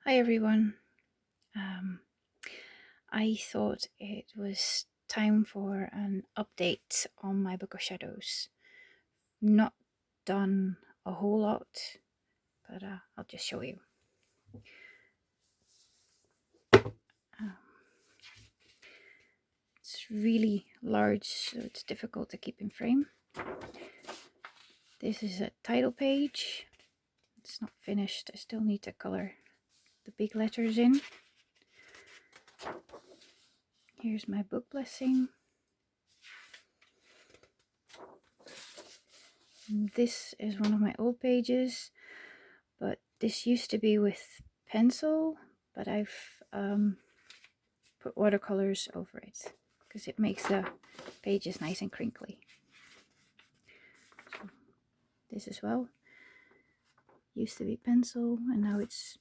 Hi everyone. I thought it was time for an update on my Book of Shadows. Not done a whole lot, but I'll just show you. It's really large, so it's difficult to keep in frame. This is a title page. It's not finished. I still need to color the big letters in. Here's my book blessing. This is one of my old pages, but this used to be with pencil, but I've put watercolors over it because it makes the pages nice and crinkly. So this as well used to be pencil and now it's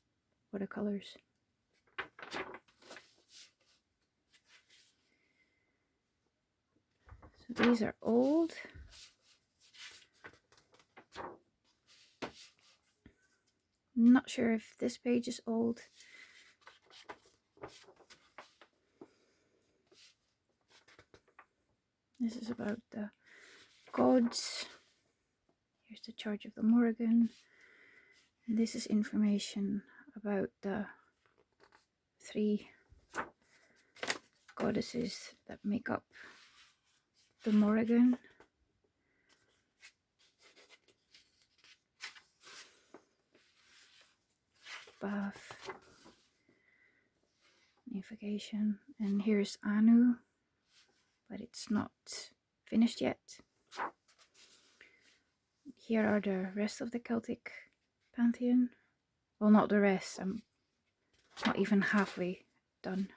watercolors. So these are old. I'm not sure if this page is old. This is about the gods. Here's the Charge of the Morrigan. And this is information about the 3 goddesses that make up the Morrigan. Bath, Navigation, and here's Anu, but it's not finished yet. Here are the rest of the Celtic pantheon. Well, not the rest, I'm not even halfway done.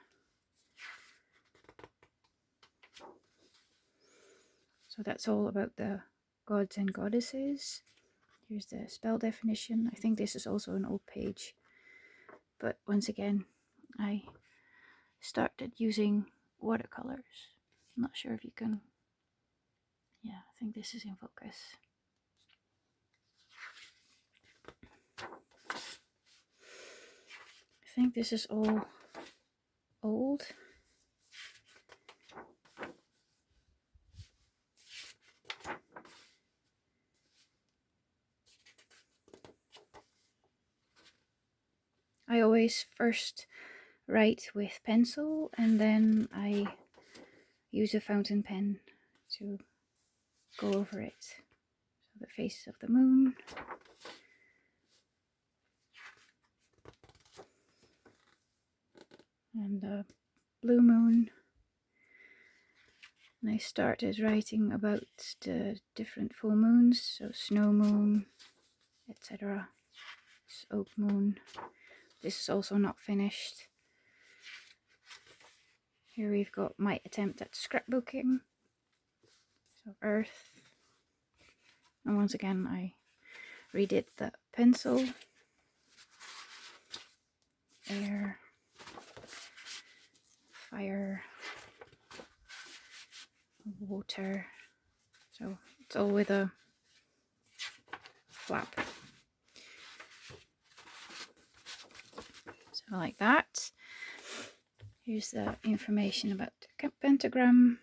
So that's all about the gods and goddesses. Here's the spell definition. I think this is also an old page, but once again I started using watercolors. I'm not sure if you can, yeah, I think this is in focus. I think this is all old. I always first write with pencil and then I use a fountain pen to go over it. So the faces of the moon. And the blue moon. And I started writing about the different full moons, so snow moon, etc. Oak moon. This is also not finished. Here we've got my attempt at scrapbooking. So earth. And once again I redid the pencil. Air. Fire. Water. So it's all with a flap. So like that. Here's the information about the pentagram.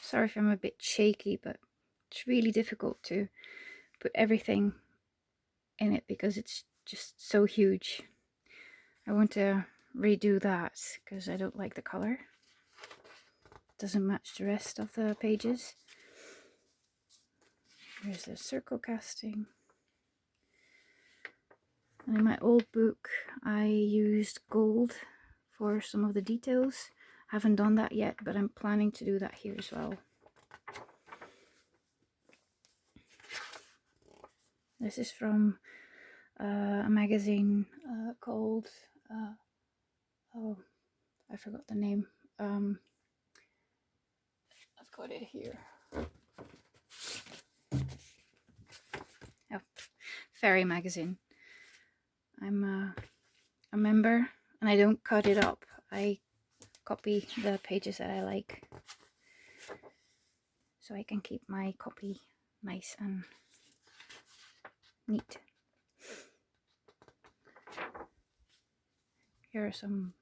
Sorry if I'm a bit shaky, but it's really difficult to put everything in it because it's just so huge. I want to redo that because I don't like the color. It doesn't match the rest of the pages. Here's the circle casting. And in my old book I used gold for some of the details. I haven't done that yet, but I'm planning to do that here as well. This is from a magazine called oh, I forgot the name. I've got it here. Oh, Fairy Magazine. I'm a member and I don't cut it up. I copy the pages that I like so I can keep my copy nice and neat. Here are some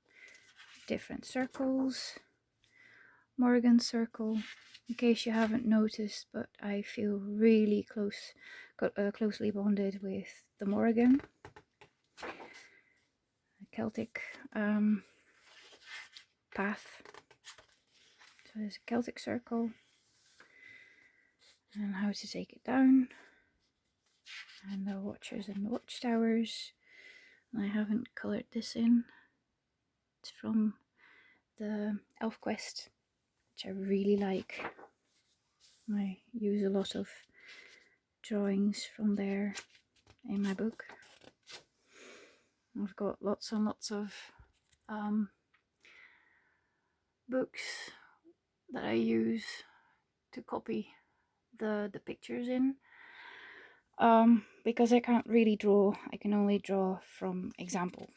different circles. Morgan circle, in case you haven't noticed, but I feel really closely bonded with the Morrigan, the Celtic path. So there's a Celtic circle, and how to take it down, and the watchers and the watchtowers. And I haven't coloured this in. It's from the ElfQuest, which I really like. I use a lot of drawings from there in my book. I've got lots and lots of books that I use to copy the pictures in, because I can't really draw. I can only draw from example.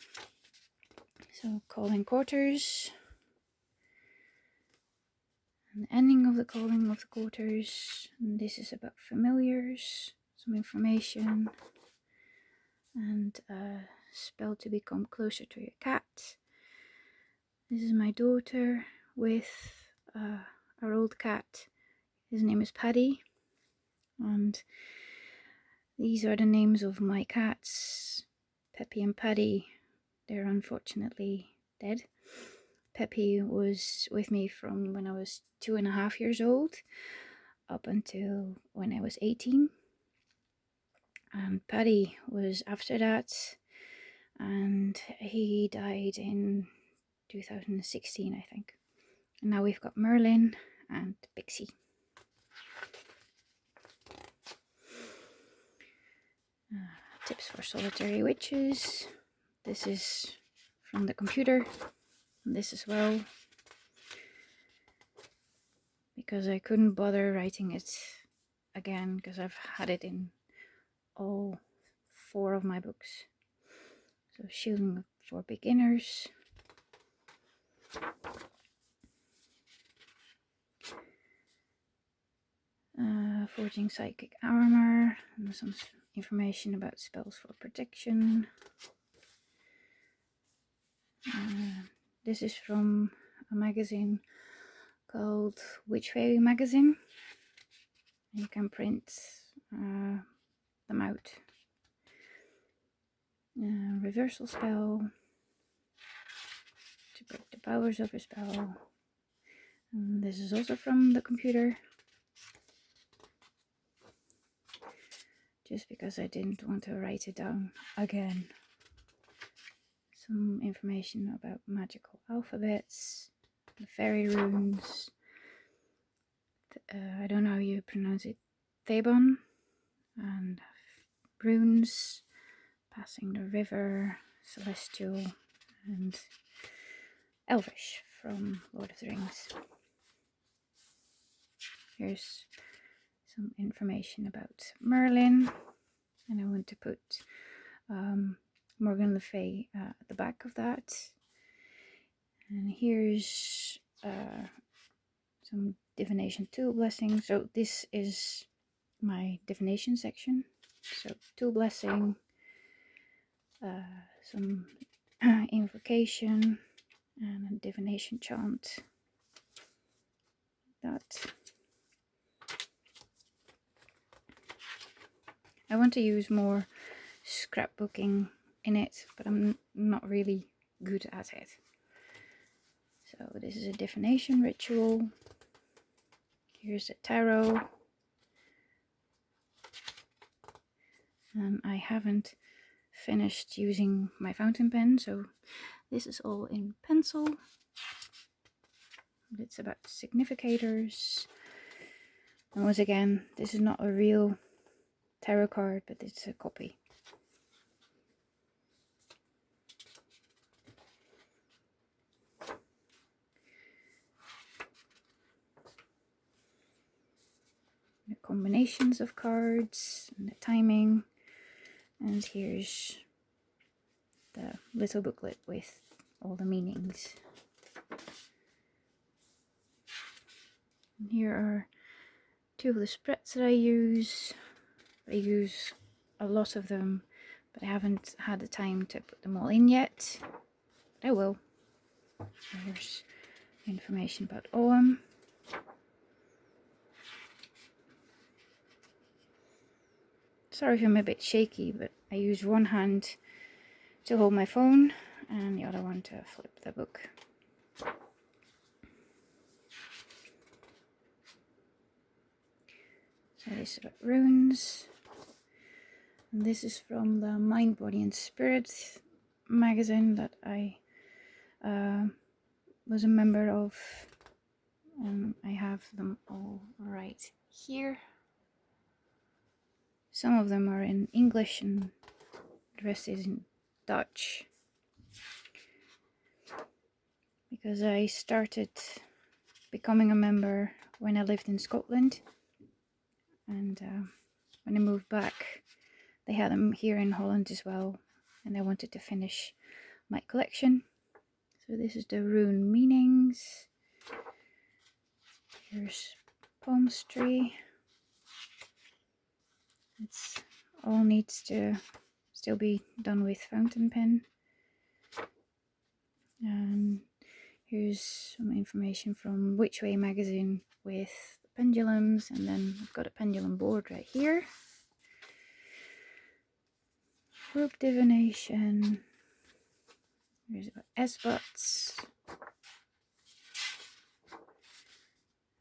So calling quarters, and the ending of the calling of the quarters, and this is about familiars, some information, and a spell to become closer to your cat. This is my daughter with our old cat. His name is Paddy, and these are the names of my cats, Peppy and Paddy. They're unfortunately dead. Peppy was with me from when I was 2.5 years old up until when I was 18. And Paddy was after that, and he died in 2016, I think. And now we've got Merlin and Pixie. Tips for solitary witches. This is from the computer. And this as well, because I couldn't bother writing it again, because I've had it in all 4 of my books. So Shielding for Beginners. Forging Psychic Armor, and some information about spells for protection. This is from a magazine called Witch Fairy Magazine. You can print them out. Reversal spell to break the powers of a spell. And this is also from the computer, just because I didn't want to write it down again. Some information about magical alphabets, the fairy runes. I don't know how you pronounce it. Theban, and runes, passing the river, celestial, and elvish from Lord of the Rings. Here's some information about Merlin, and I want to put Morgan Le Fay at the back of that. And here's some divination tool blessing. So this is my divination section. So tool blessing, some invocation, and a divination chant. That. I want to use more scrapbooking in it, but I'm not really good at it. So this is a divination ritual. Here's a tarot. And I haven't finished using my fountain pen, so this is all in pencil. It's about significators. And once again, this is not a real tarot card, but it's a copy. The combinations of cards and the timing. And here's the little booklet with all the meanings. And here are 2 of the spreads that I use. I use a lot of them, but I haven't had the time to put them all in yet. But I will. Here's information about OM. Sorry if I'm a bit shaky, but I use one hand to hold my phone and the other one to flip the book. So this is about runes. And this is from the Mind, Body and Spirit magazine that I was a member of. I have them all right here. Some of them are in English and the rest is in Dutch. Because I started becoming a member when I lived in Scotland. And when I moved back, they had them here in Holland as well. And I wanted to finish my collection. So this is the rune meanings. Here's palmistry. It's all needs to still be done with fountain pen. And here's some information from Which Way magazine with pendulums, and then I've got a pendulum board right here. Group divination. Here's about S-Buts.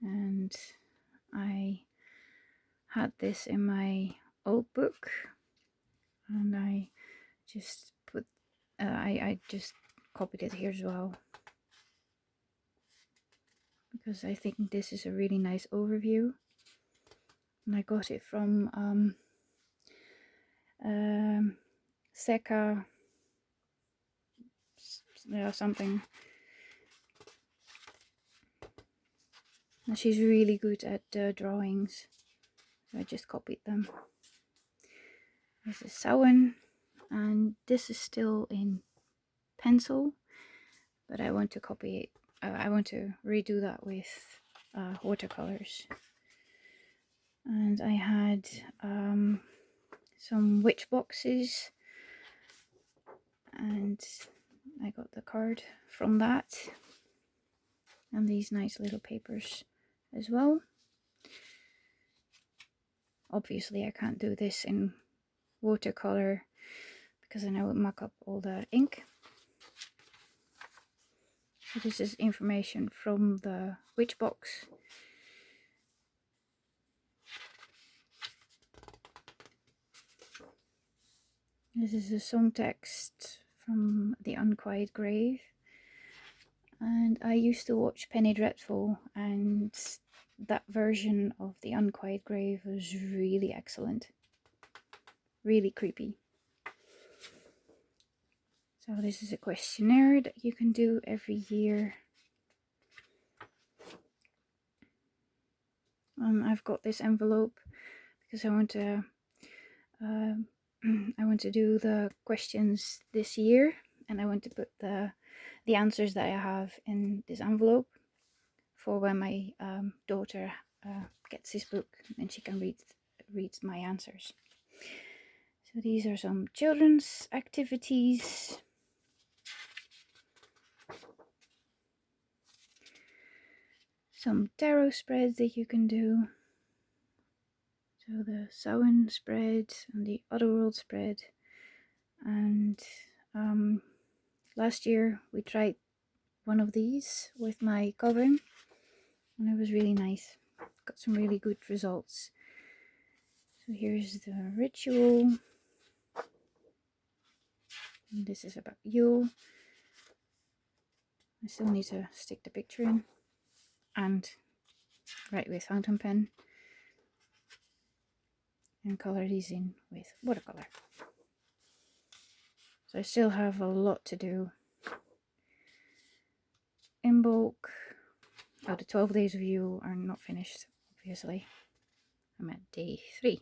And I had this in my old book, and I just put I just copied it here as well, because I think this is a really nice overview. And I got it from Seca something. And she's really good at drawings, so I just copied them. This is Samhain, and this is still in pencil, but I want to copy it. I want to redo that with watercolors. And I had some witch boxes, and I got the card from that, and these nice little papers as well. Obviously I can't do this in watercolor because then I would muck up all the ink. So this is information from the witch box. This is a song text from The Unquiet Grave. And I used to watch Penny Dreadful, and that version of The Unquiet Grave was really excellent. Really creepy. So this is a questionnaire that you can do every year. I've got this envelope because I want to do the questions this year, and I want to put the answers that I have in this envelope for when my daughter gets this book and she can read my answers. So these are some children's activities. Some tarot spreads that you can do. So the Samhain spread and the Otherworld spread. And last year we tried one of these with my coven, and it was really nice. Got some really good results. So here's the ritual. And this is about Yule. I still need to stick the picture in and write with fountain pen and color these in with watercolor. So I still have a lot to do. Imbolc. Oh, the 12 days of Yule are not finished, obviously. I'm at day 3.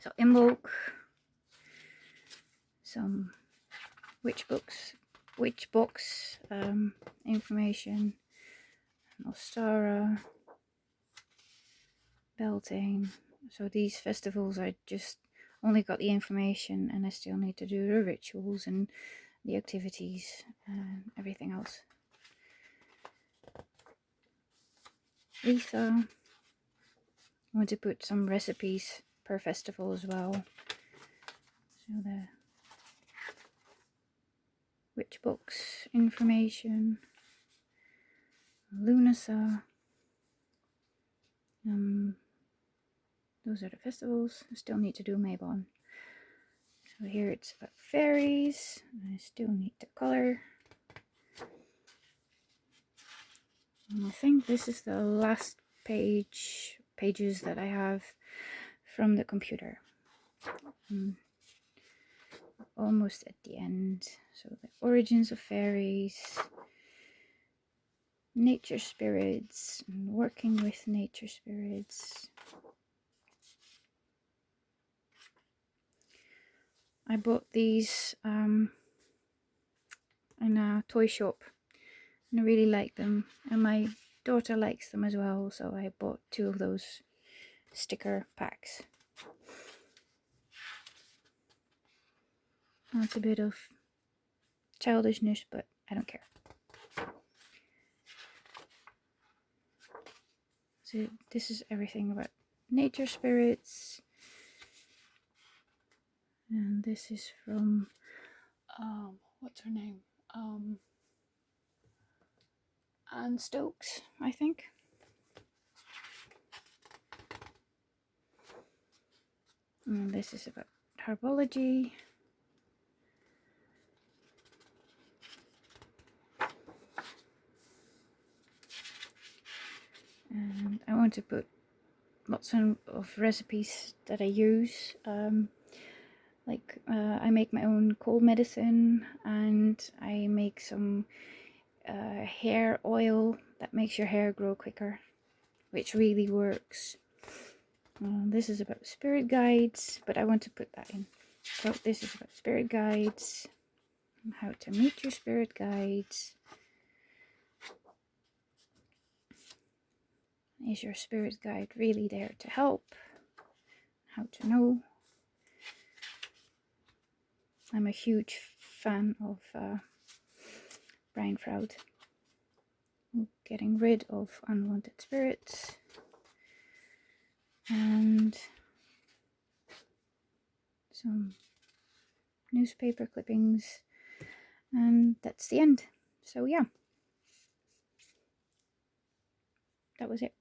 So Imbolc, some witch box information, Nostara, Beltane. So these festivals are just only got the information, and I still need to do the rituals and the activities and everything else. Letha, I want to put some recipes per festival as well. So the witch books information, Lunasa. Those are the festivals. I still need to do Mabon. So here it's about fairies. I still need to color. And I think this is the last pages that I have from the computer. Almost at the end. So the origins of fairies, nature spirits, and working with nature spirits. I bought these in a toy shop, and I really like them, and my daughter likes them as well, so I bought 2 of those sticker packs. That's a bit of childishness, but I don't care. So this is everything about nature spirits, and this is from what's her name, Anne Stokes, I think. And this is about herbology. And I want to put lots of recipes that I use. I make my own cold medicine, and I make some hair oil that makes your hair grow quicker, which really works. This is about spirit guides, but I want to put that in. So this is about spirit guides, and how to meet your spirit guides. Is your spirit guide really there to help? How to know? I'm a huge fan of Brian Froud. Getting rid of unwanted spirits. And some newspaper clippings. And that's the end. So yeah. That was it.